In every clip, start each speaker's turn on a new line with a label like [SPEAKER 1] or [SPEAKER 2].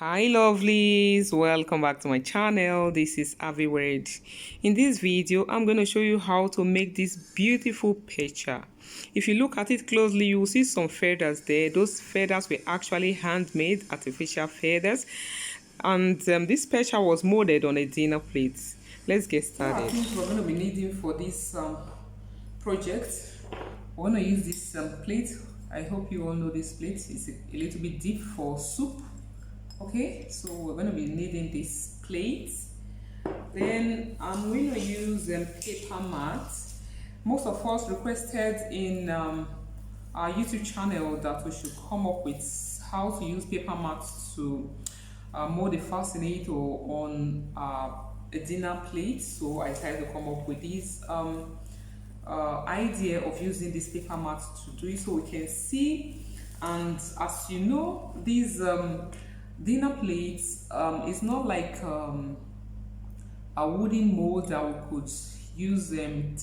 [SPEAKER 1] Hi lovelies, welcome back to my channel. This is Ahviworld. In this video I'm going to show you how to make this beautiful percher. If you look at it closely, you will see some feathers there. Those feathers were actually handmade, artificial feathers, and this percher was molded on a dinner plate. Let's get started. Things we're going to be needing for this project. We're going to use this plate. I hope you all know this plate. It's a little bit deep for soup. Okay, so we're going to be needing this plate. Then I'm going to use paper mat. Most of us requested in our YouTube channel that we should come up with how to use paper mats to mold a fascinator on a dinner plate. So I tried to come up with this idea of using this paper mat to do it so we can see. And as you know, these dinner plates is not like a wooden mold that we could use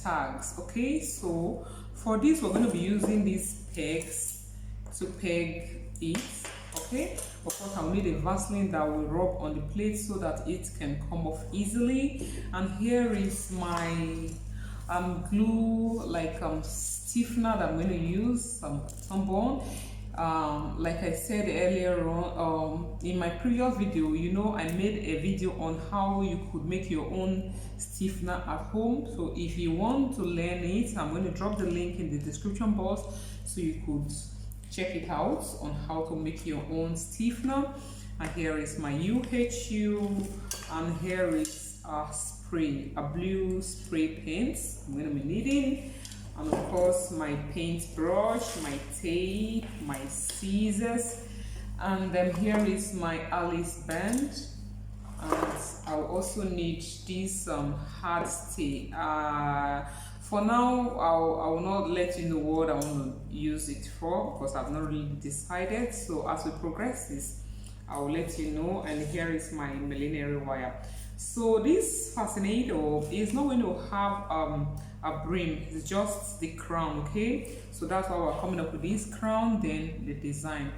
[SPEAKER 1] tags. Okay, so for this we're going to be using these pegs to peg it. Okay, of course I'll need a Vaseline that will rub on the plate so that it can come off easily. And here is my glue, like stiffener that I'm going to use, some bone. Like I said earlier on, in my previous video, you know, I made a video on how you could make your own stiffener at home. So if you want to learn it, I'm going to drop the link in the description box so you could check it out on how to make your own stiffener. And here is my UHU, and here is a blue spray paint I'm going to be needing. And of course my paintbrush, my tape, my scissors, and then here is my Alice band. And I'll also need this hard stay. For now I will not let you know what I want to use it for because I've not really decided. So as we progress this, I will let you know. And here is my millinery wire. So this fascinator is not going to have a brim, it's just the crown. Okay, so that's why we're coming up with this crown, then the design.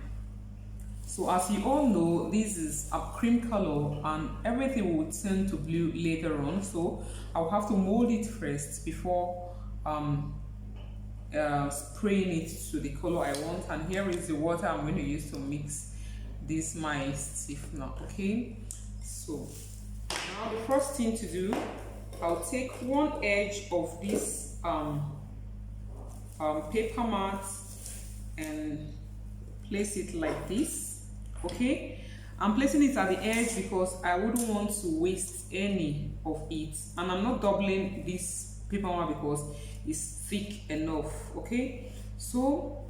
[SPEAKER 1] So as you all know, this is a cream color and everything will turn to blue later on, so I'll have to mold it first before spraying it to the color I want. And here is the water I'm going to use to mix this my stiffener. Okay, so now the first thing to do, I'll take one edge of this paper mat and place it like this. Okay, I'm placing it at the edge because I wouldn't want to waste any of it, and I'm not doubling this paper mat because it's thick enough. Okay, so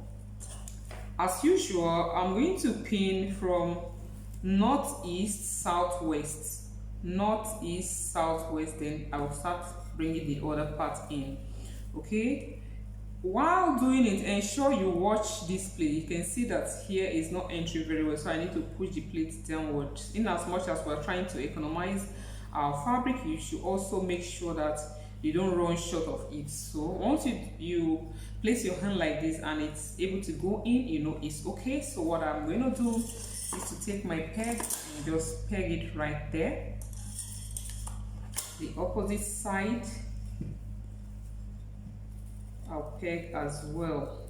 [SPEAKER 1] as usual I'm going to pin from northeast southwest, northeast southwest, then I will start bringing the other part in. Okay, while doing it, ensure you watch this plate. You can see that here is not entering very well, so I need to push the plate downward. In as much as we're trying to economize our fabric, you should also make sure that you don't run short of it. So once you place your hand like this and it's able to go in, you know it's okay. So what I'm going to do is to take my peg and just peg it right there. The opposite side I'll peg as well.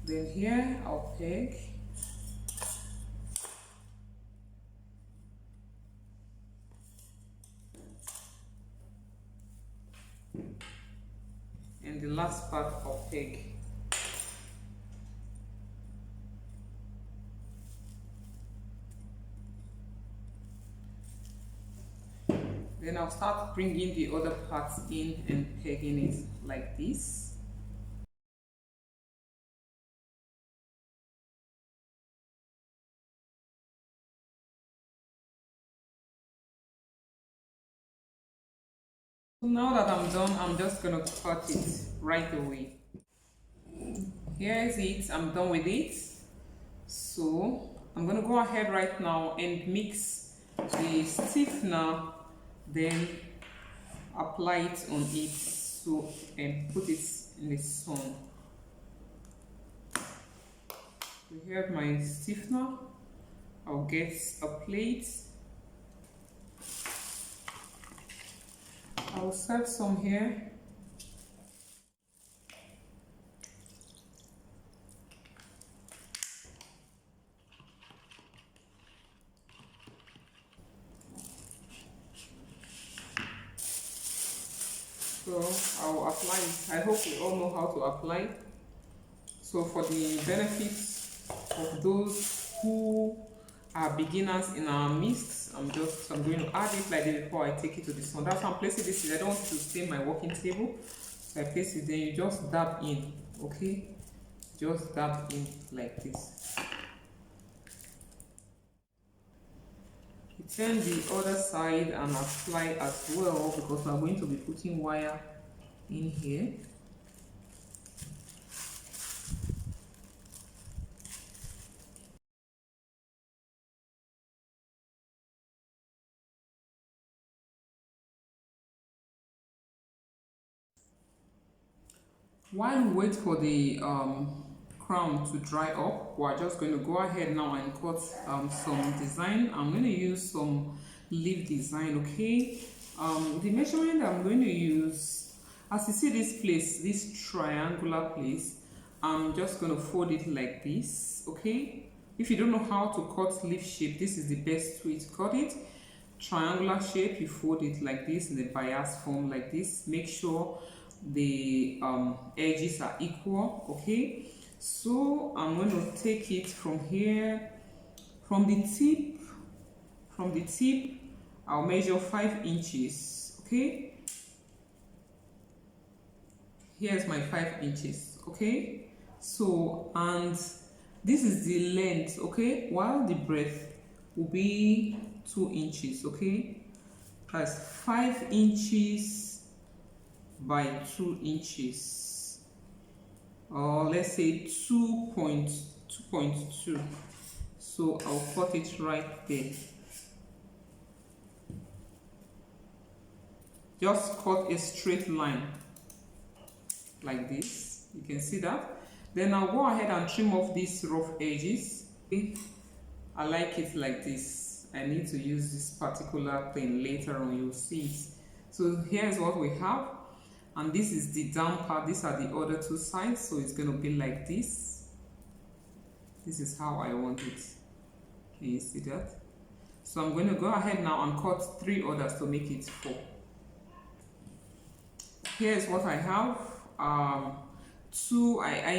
[SPEAKER 1] Then here I'll peg. And the last part I'll peg. Then I'll start bringing the other parts in and pegging it like this. So now that I'm done, I'm just gonna cut it right away. Here is it, I'm done with it. So I'm gonna go ahead right now and mix the stiffener, then apply it on it, so and put it in the sun. So here my stiffener, I'll get a plate. I'll serve some here. So I'll apply it. I hope we all know how to apply it. So for the benefits of those who are beginners in our midst, I'm going to add it like this before I take it to the sun. That's why I'm placing this in. I don't want to stain my working table. So I place it, then you just dab in, okay? Just dab in like this. You turn the other side and apply as well, because we're going to be putting wire in here. While we wait for the crown to dry up, we're just going to go ahead now and cut some design. I'm going to use some leaf design, okay? The measurement I'm going to use, as you see this place, this triangular place, I'm just going to fold it like this, okay? If you don't know how to cut leaf shape, this is the best way to cut it. Triangular shape, you fold it like this in the bias form like this. Make sure the edges are equal, okay? So I'm going to take it from here, from the tip I'll measure 5 inches, okay? Here's my 5 inches, okay? So, and this is the length, okay? While the breadth will be 2 inches, okay? That's 5 inches by 2 inches, or let's say 2.2. So I'll cut it right there. Just cut a straight line like this. You can see that. Then I'll go ahead and trim off these rough edges. I like it like this. I need to use this particular thing later on, you'll see it. So here's what we have. And this is the down part. These are the other two sides. So it's going to be like this. This is how I want it. Can you see that? So I'm going to go ahead now and cut 3 others to make it 4. Here's what I have. I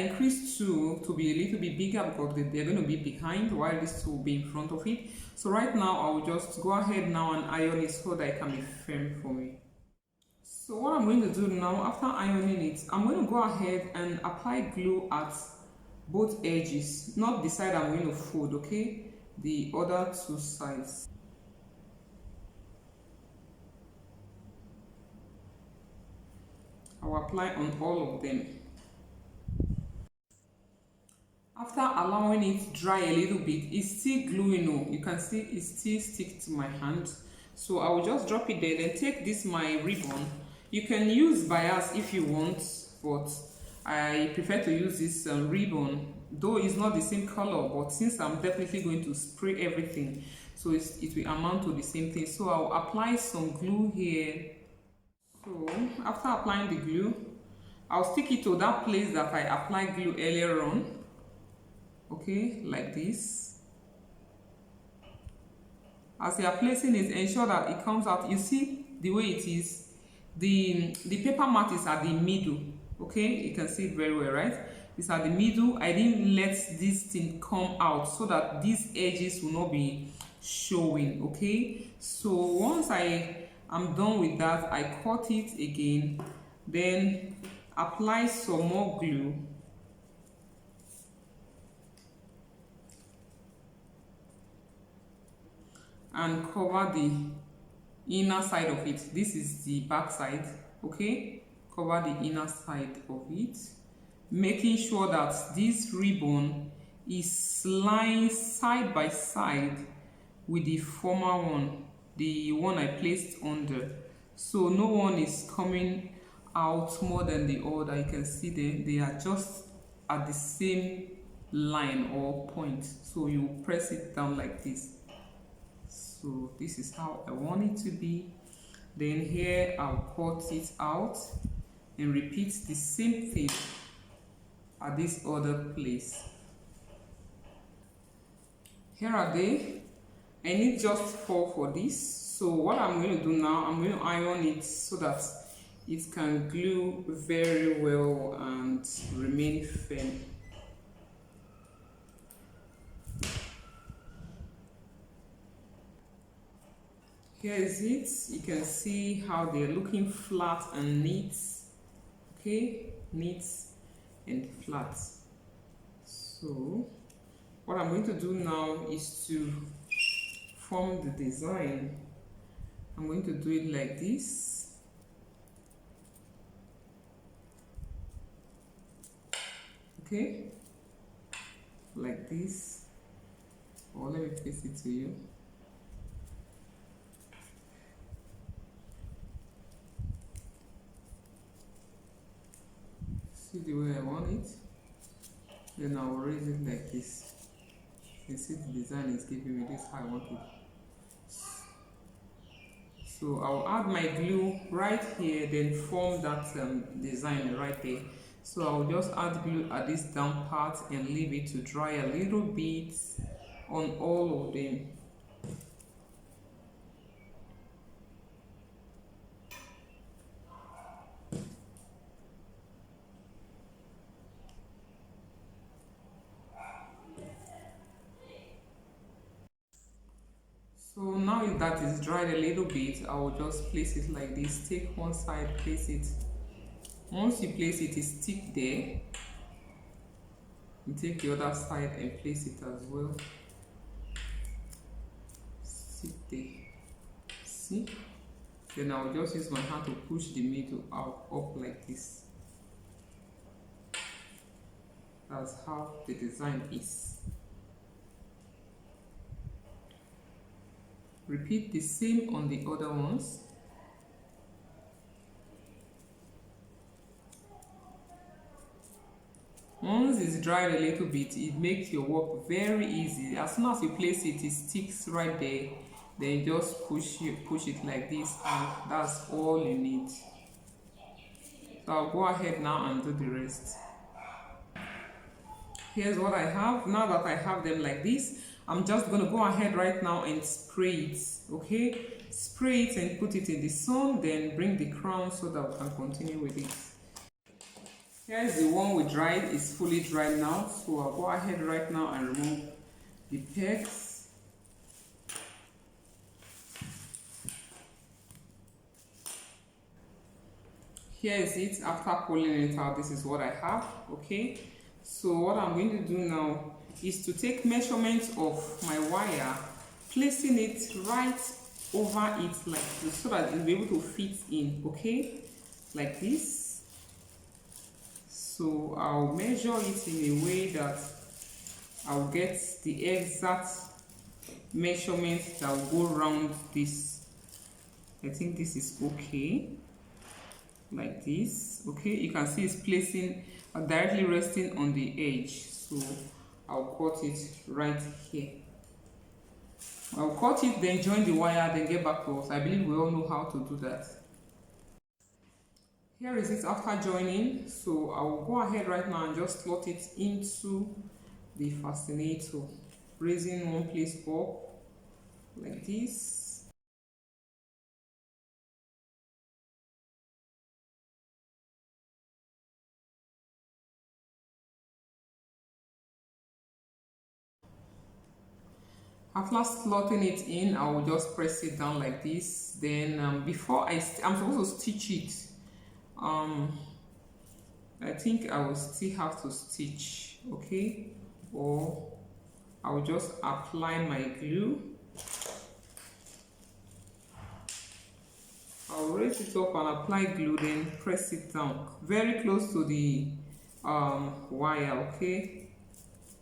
[SPEAKER 1] increased 2 to be a little bit bigger because they're going to be behind while these 2 will be in front of it. So right now I will just go ahead now and iron it so that it can be firm for me. So what I'm going to do now, after ironing it, I'm going to go ahead and apply glue at both edges, not the side I'm going to fold, okay? The other 2 sides. I'll apply on all of them. After allowing it dry a little bit, it's still gluing. Oh, you can see it still sticks to my hand. So I will just drop it there, then take this my ribbon. You can use bias if you want, but I prefer to use this ribbon, though it's not the same color, but since I'm definitely going to spray everything, so it will amount to the same thing. So I'll apply some glue here. So after applying the glue, I'll stick it to that place that I applied glue earlier on, okay, like this. As you are placing it, ensure that it comes out. You see the way it is. The paper mat is at the middle, okay? You can see it very well, right? It's at the middle. I didn't let this thing come out so that these edges will not be showing, okay? So once I am done with that, I cut it again, then apply some more glue. And cover the inner side of it. This is the back side, okay? Cover the inner side of it, making sure that this ribbon is lying side by side with the former one, the one I placed under. So no one is coming out more than the other. You can see they are just at the same line or point, so you press it down like this. So this is how I want it to be. Then here I'll cut it out and repeat the same thing at this other place. Here are they. I need just 4 for this. So what I'm going to do now, I'm going to iron it so that it can glue very well and remain firm. Here is it. You can see how they're looking flat and neat. Okay, neat and flat. So what I'm going to do now is to form the design. I'm going to do it like this. Okay, like this. Or let me face it to you. See the way I want it. Then I'll raise it like this. You can see the design is giving me this how I want it. So I'll add my glue right here, then form that design right there. So I'll just add glue at this down part and leave it to dry a little bit on all of them. So now that is dried a little bit, I will just place it like this. Take one side, place it. Once you place it, it's stick there. You take the other side and place it as well. Stick there. See? Then I'll just use my hand to push the middle out up like this. That's how the design is. Repeat the same on the other ones. Once it's dried a little bit, it makes your work very easy. As soon as you place it, it sticks right there. Then just push it like this, and that's all you need. So I'll go ahead now and do the rest. Here's what I have. Now that I have them like this, I'm just going to go ahead right now and spray it, okay? Spray it and put it in the sun, then bring the crown so that we can continue with it. Here's the one we dried. It's fully dried now, so I'll go ahead right now and remove the pegs. Here is it after pulling it out. This is what I have, okay? So what I'm going to do now is to take measurements of my wire, placing it right over it like this so that it'll be able to fit in, okay? Like this. So I'll measure it in a way that I'll get the exact measurement that will go around this. I think this is okay. Like this, okay? You can see it's placing directly resting on the edge. So I'll cut it right here. I'll cut it, then join the wire, then get back to us. I believe we all know how to do that. Here is it after joining. So I will go ahead right now and just slot it into the fascinator, raising one place up like this. After slotting it in, I will just press it down like this. Then before I'm supposed to stitch it. I think I will still have to stitch, okay? Or I will just apply my glue. I'll raise it up and apply glue, then press it down very close to the wire, okay?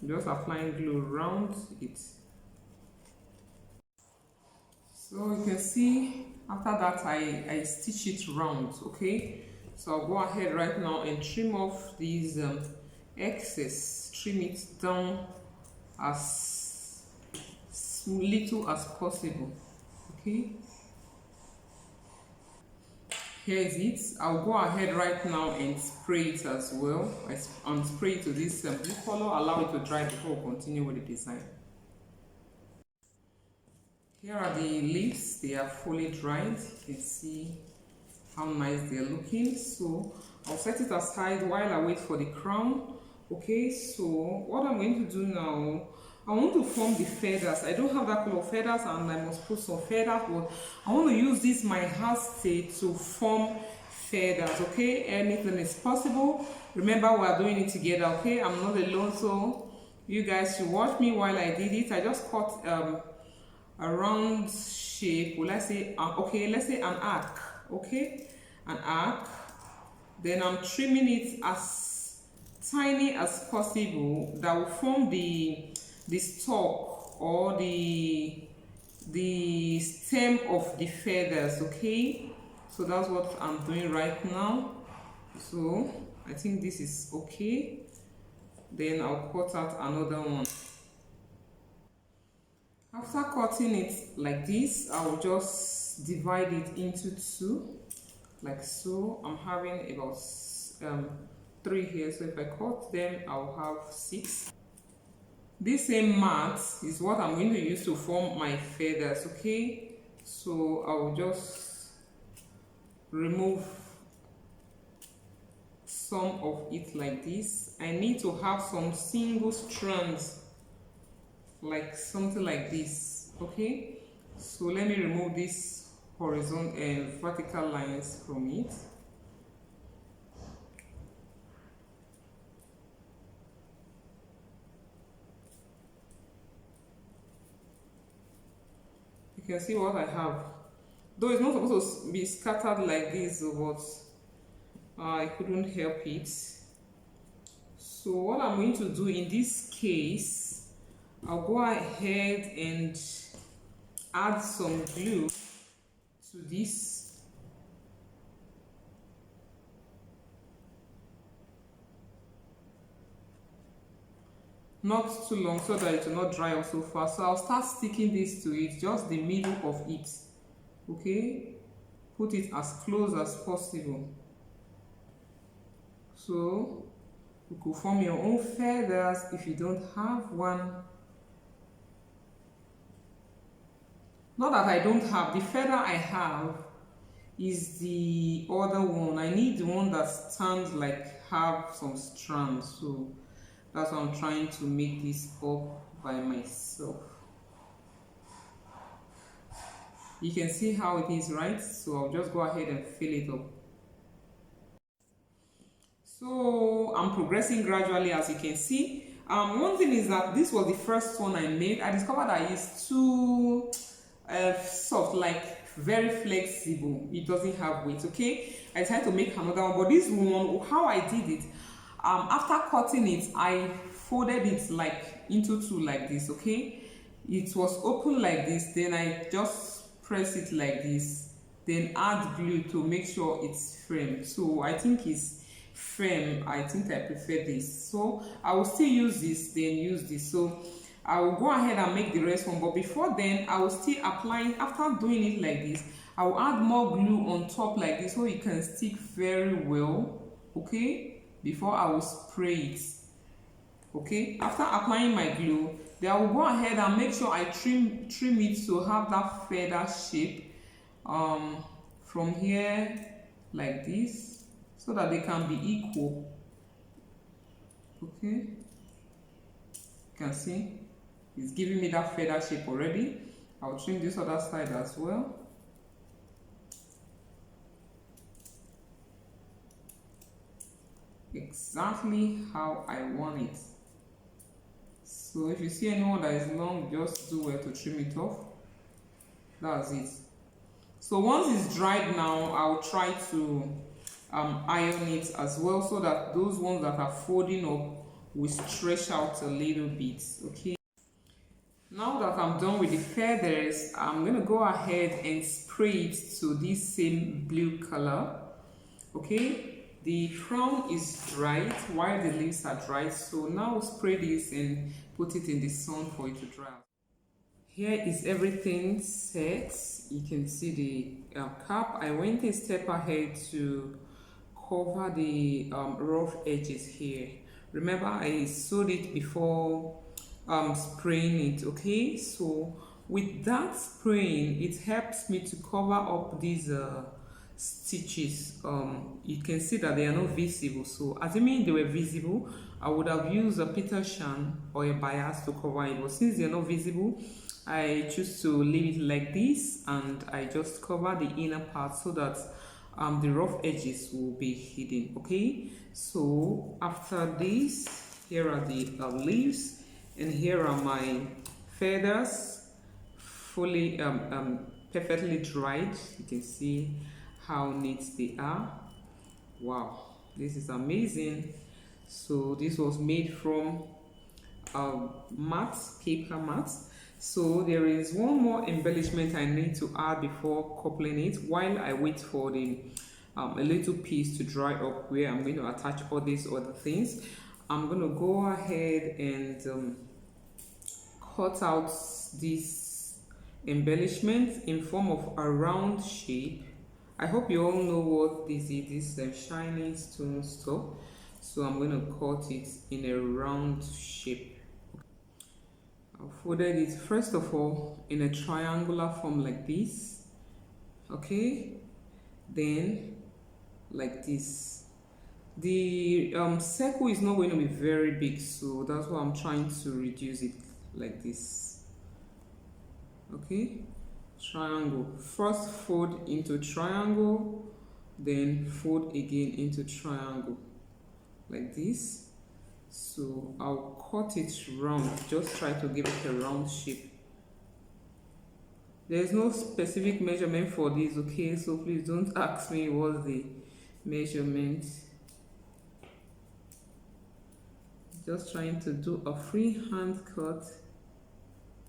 [SPEAKER 1] Just applying glue around it. So you can see after that I stitch it round, okay? So I'll go ahead right now and trim off these excess, trim it down as little as possible. Okay, here is it. I'll go ahead right now and spray it as well. And spray it to this blue color, allow it to dry before we continue with the design. Here are the leaves. They are fully dried. You can see how nice they're looking. So I'll set it aside while I wait for the crown. Okay, so what I'm going to do now, I want to form the feathers. I don't have that color of feathers and I must put some feathers, but I want to use this my hand stick to form feathers. Okay, anything is possible. Remember, we are doing it together. Okay, I'm not alone, so you guys should watch me while I did it. I just cut a round shape. Well, let's say okay, let's say an arc. Okay, an arc. Then I'm trimming it as tiny as possible. That will form the stalk or the stem of the feathers. Okay, so that's what I'm doing right now. So I think this is okay. Then I'll cut out another one. After cutting it like this, I'll just divide it into two, like so. I'm having about 3 here, so if I cut them, I'll have 6. This same mat is what I'm going to use to form my feathers. Okay, so I'll just remove some of it like this. I need to have some single strands, like something like this. Okay, so let me remove this horizontal and vertical lines from it. You can see what I have, though it's not supposed to be scattered like this, but I couldn't help it. So what I'm going to do in this case, I'll go ahead and add some glue to this. Not too long so that it will not dry out so fast. So I'll start sticking this to it, just the middle of it. Okay, put it as close as possible. So you could form your own feathers if you don't have one. Not that I don't have, the feather I have is the other one. I need the one that stands like have some strands, so that's why I'm trying to make this up by myself. You can see how it is, right? So I'll just go ahead and fill it up. So I'm progressing gradually, as you can see. One thing is that this was the first one I made. I discovered I used too soft, like very flexible. It doesn't have weight. Okay, I tried to make another one, but this one, how I did it, after cutting it, I folded it like into two like this. Okay, it was open like this, then I just press it like this, then add glue to make sure it's firm. So I think it's firm. I think I prefer this, so I will still use this, then use this. So I will go ahead and make the rest one, but before then I will still apply. After doing it like this, I will add more glue on top like this so it can stick very well. Okay, before I will spray it. Okay, after applying my glue, then I will go ahead and make sure I trim it to have that feather shape from here like this, so that they can be equal. Okay, you can see it's giving me that feather shape already. I'll trim this other side as well. Exactly how I want it. So if you see anyone that is long, just do well to trim it off. That's it. So once it's dried now, I'll try to iron it as well, so that those ones that are folding up will stretch out a little bit. Okay, now that I'm done with the feathers, I'm going to go ahead and spray it to this same blue color. Okay, The crown is dried while the leaves are dry, so now spray this and put it in the sun for it to dry. Here is everything set. You can see the cap. I went a step ahead to cover the rough edges here. Remember, I sewed it before spraying it. Okay, so with that spraying, it helps me to cover up these stitches. You can see that they are not visible, so assuming they were visible, I would have used a percher or a bias to cover it, but since they're not visible, I choose to leave it like this, and I just cover the inner part so that the rough edges will be hidden. Okay, so after this, here are the leaves, and here are my feathers, fully perfectly dried. You can see how neat they are. Wow, this is amazing. So this was made from paper mat. So there is one more embellishment I need to add before coupling it, while I wait for the a little piece to dry up where I'm going to attach all these other things. I'm going to go ahead and cut out this embellishment in form of a round shape. I hope you all know what this is, this shiny stone stuff. So I'm going to cut it in a round shape. I've folded it first of all in a triangular form like this. Okay, then like this. The circle is not going to be very big, so that's why I'm trying to reduce it like this. Okay, triangle. First fold into triangle, then fold again into triangle like this. So I'll cut it round, just try to give it a round shape. There is no specific measurement for this, okay, so please don't ask me what's the measurement. Just trying to do a freehand cut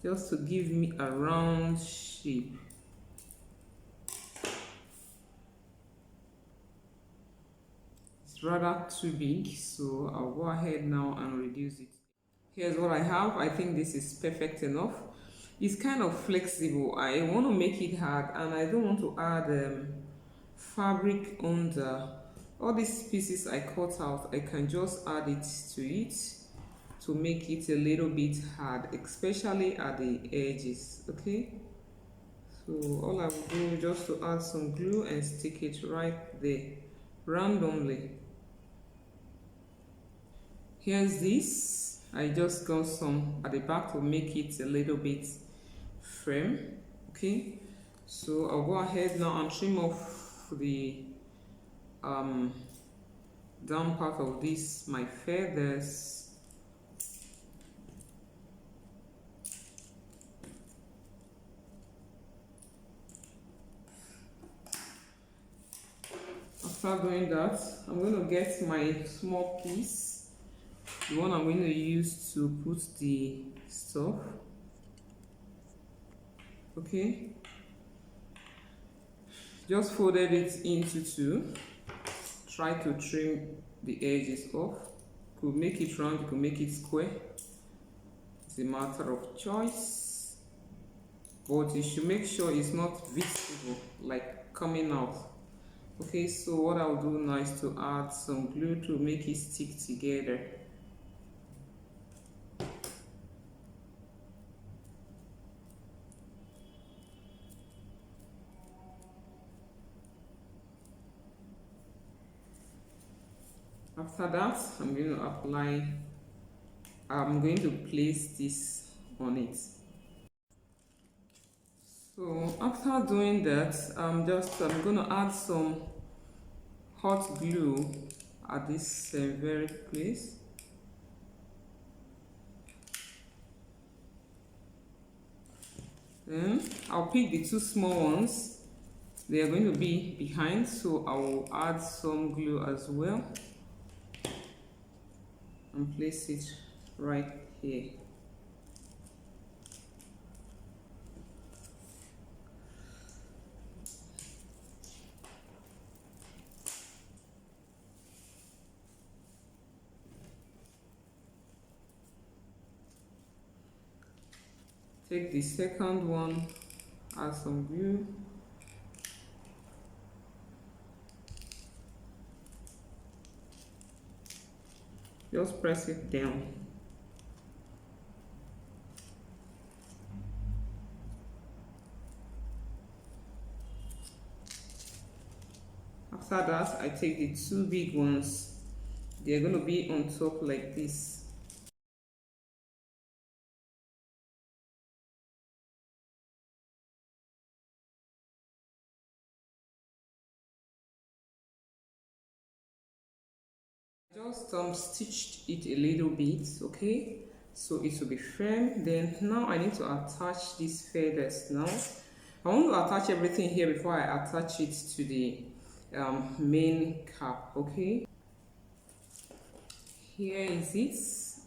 [SPEAKER 1] just to give me a round shape. It's rather too big, so I'll go ahead now and reduce it. Here's what I have. I think this is perfect enough. It's kind of flexible. I want to make it hard, and I don't want to add fabric under. All these pieces I cut out, I can just add it to make it a little bit hard, especially at the edges. Okay, so all I will do is just to add some glue and stick it right there randomly. Here's this. I just got some at the back to make it a little bit firm. Okay, so I'll go ahead now and trim off the down part of this, my feathers. After doing that, I'm going to get my small piece, the one I'm going to use to put the stuff. Okay, just folded it into two. Try to trim the edges off. You could make it round, you could make it square. It's a matter of choice, but you should make sure it's not visible, like coming out. Okay, so what I'll do now is to add some glue to make it stick together. After that, I'm going to place this on it. So after doing that, I'm going to add some hot glue at this very place. Then I'll pick the two small ones. They are going to be behind, so I will add some glue as well and place it right here. Take the second one, add some glue. Just press it down. After that, I take the two big ones. They're going to be on top like this. Just stitched it a little bit, okay, so it will be firm. Then now I need to attach these feathers. Now I want to attach everything here before I attach it to the main cap. Okay, here is it.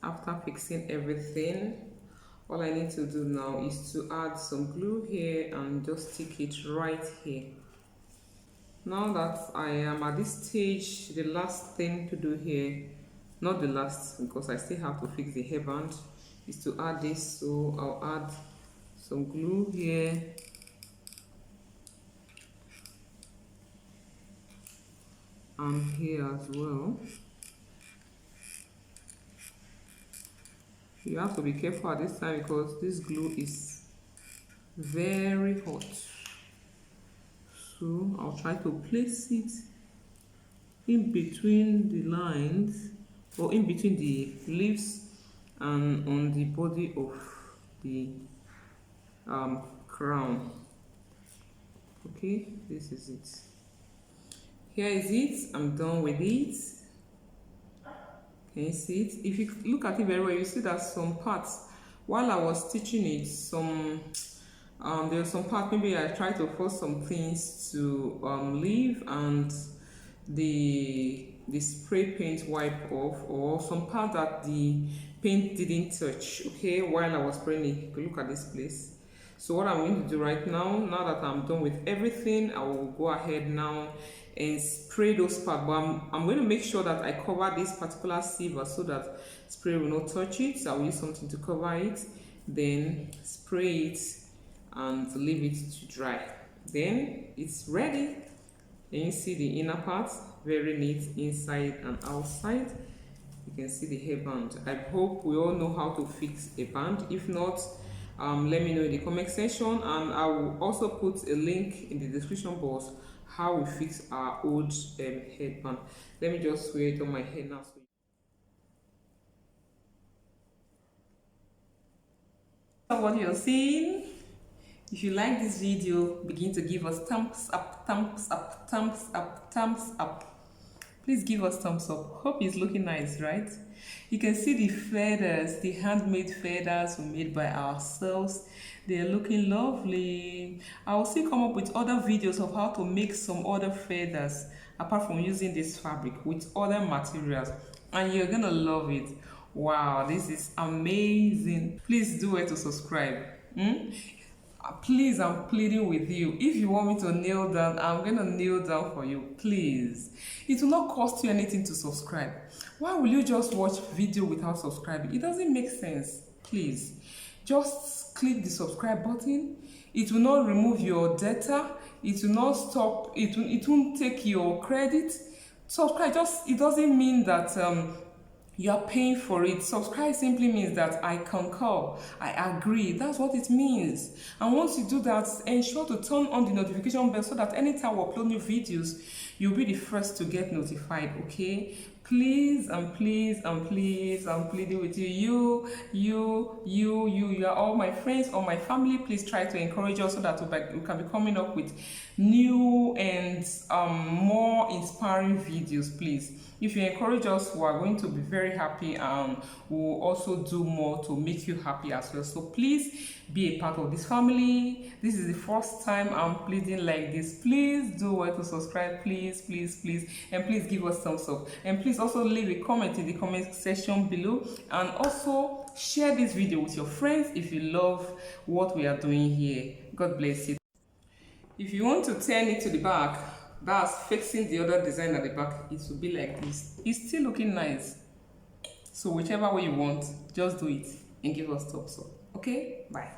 [SPEAKER 1] After fixing everything, all I need to do now is to add some glue here and just stick it right here. Now that I am at this stage, the last thing to do here, not the last because I still have to fix the hairband, is to add this. So I'll add some glue here and here as well. You have to be careful at this time because this glue is very hot. So I'll try to place it in between the lines, or in between the leaves and on the body of the crown. Okay, this is it. Here is it. I'm done with it. Can you see it? If you look at it very well, you see that some parts, while I was stitching it, there were some parts maybe I tried to force some things to leave, and the spray paint wipe off, or some part that the paint didn't touch, okay, while I was spraying it. Look at this place. So what I'm going to do right now that I'm done with everything, I will go ahead now and spray those parts, but I'm going to make sure that I cover this particular silver so that spray will not touch it. So I'll use something to cover it, then spray it and leave it to dry. Then it's ready. Then you see the inner part, very neat inside and outside. You can see the hairband. I hope we all know how to fix a band. If not, let me know in the comment section, and I will also put a link in the description box how we fix our old headband. Let me just wear it on my head now. So what you're seeing, if you like this video, begin to give us thumbs up, thumbs up, thumbs up, thumbs up. Please give us thumbs up. Hope it's looking nice, right? You can see the feathers, the handmade feathers were made by ourselves. They're looking lovely. I will still come up with other videos of how to make some other feathers apart from using this fabric with other materials, and you're gonna love it. Wow, this is amazing. Please do it to subscribe. Please, I'm pleading with you. If you want me to kneel down, I'm gonna kneel down for you. Please, it will not cost you anything to subscribe. Why will you just watch video without subscribing? It doesn't make sense. Please just click the subscribe button. It will not remove your data. It will not stop. It won't take your credit. Subscribe, it doesn't mean that you are paying for it. Subscribe simply means that I concur, I agree. That's what it means. And once you do that, ensure to turn on the notification bell so that anytime we upload new videos, you'll be the first to get notified, okay? Please and please and please, I'm pleading with you. You are all my friends, all my family. Please try to encourage us so that we can be coming up with new and more inspiring videos, please. If you encourage us, we are going to be very happy, and we'll also do more to make you happy as well. So please be a part of this family. This is the first time I'm pleading like this. Please do well to subscribe, please, please, please, and please give us thumbs up. And please also leave a comment in the comment section below, and also share this video with your friends if you love what we are doing here. God bless you. If you want to turn it to the back, that's fixing the other design at the back, it will be like this. It's still looking nice. So whichever way you want, just do it and give us thumbs up. Okay, bye.